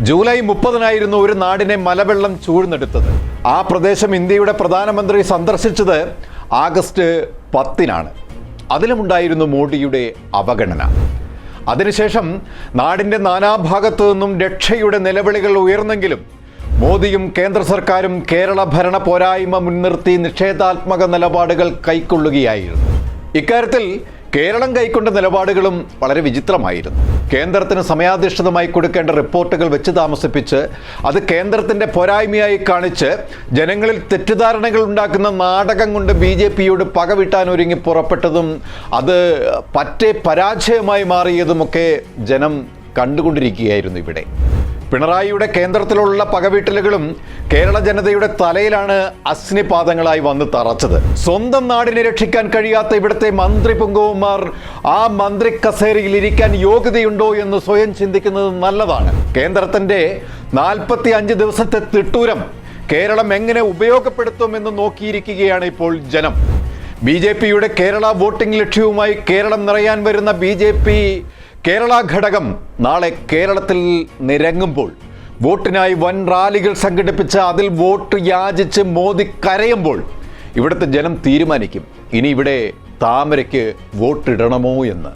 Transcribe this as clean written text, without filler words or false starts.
July 30-നായിരുന്നു ഒരു നാടിനെ മലവെള്ളം ചൂഴ്ന്നെടുത്തത്. ആ പ്രദേശം ഇന്ത്യയുടെ പ്രധാനമന്ത്രി സന്ദർശിച്ചത് ആഗസ്റ്റ് 10-നാണ്. അതിലുമുണ്ടായിരുന്നു മോഡിയുടെ അവഗണന. അതിനുശേഷം നാടിൻ്റെ നാനാഭാഗത്തു നിന്നും രക്ഷയുടെ നിലവിളികൾ ഉയർന്നെങ്കിലും മോദിയും കേന്ദ്ര സർക്കാരും കേരള ഭരണ പോരായ്മ മുൻനിർത്തി നിഷേധാത്മക നിലപാടുകൾ കൈക്കൊള്ളുകയായിരുന്നു. ഇക്കാര്യത്തിൽ കേരളം കൈക്കൊണ്ട നിലപാടുകളും വളരെ വിചിത്രമായിരുന്നു. കേന്ദ്രത്തിന് സമയാധിഷ്ഠിതമായി കൊടുക്കേണ്ട റിപ്പോർട്ടുകൾ വെച്ച് താമസിപ്പിച്ച് അത് കേന്ദ്രത്തിൻ്റെ പോരായ്മയായി കാണിച്ച് ജനങ്ങളിൽ തെറ്റിദ്ധാരണകൾ ഉണ്ടാക്കുന്ന നാടകം കൊണ്ട് BJPയോട് പകവിട്ടാൻ ഒരുങ്ങി പുറപ്പെട്ടതും അത് പറ്റേ പരാജയമായി മാറിയതുമൊക്കെ ജനം കണ്ടുകൊണ്ടിരിക്കുകയായിരുന്നു. ഇവിടെ പിണറായിയുടെ കേന്ദ്രത്തിലുള്ള പകവീട്ടലുകളും കേരള ജനതയുടെ തലയിലാണ് അഗ്നിപാതങ്ങളായി വന്ന് തറച്ചത്. സ്വന്തം നാടിനെ രക്ഷിക്കാൻ കഴിയാത്ത ഇവിടുത്തെ മന്ത്രി പുങ്കവന്മാർ ആ മന്ത്രി കസേരയിൽ ഇരിക്കാൻ യോഗ്യതയുണ്ടോ എന്ന് സ്വയം ചിന്തിക്കുന്നത് നല്ലതാണ്. കേന്ദ്രത്തിന്റെ 45 ദിവസത്തെ തിട്ടൂരം കേരളം എങ്ങനെ ഉപയോഗപ്പെടുത്തുമെന്ന് നോക്കിയിരിക്കുകയാണ് ഇപ്പോൾ ജനം. BJPയുടെ കേരള വോട്ടിംഗ് ലക്ഷ്യവുമായി കേരളം നിറയാൻ വരുന്ന BJP കേരള ഘടകം നാളെ കേരളത്തിൽ നിരങ്ങുമ്പോൾ, വോട്ടിനായി വൻ റാലികൾ സംഘടിപ്പിച്ച് അതിൽ വോട്ട് യാചിച്ച് മോദി കരയുമ്പോൾ ഇവിടുത്തെ ജനം തീരുമാനിക്കും ഇനി ഇവിടെ താമരയ്ക്ക് വോട്ടിടണമോ എന്ന്.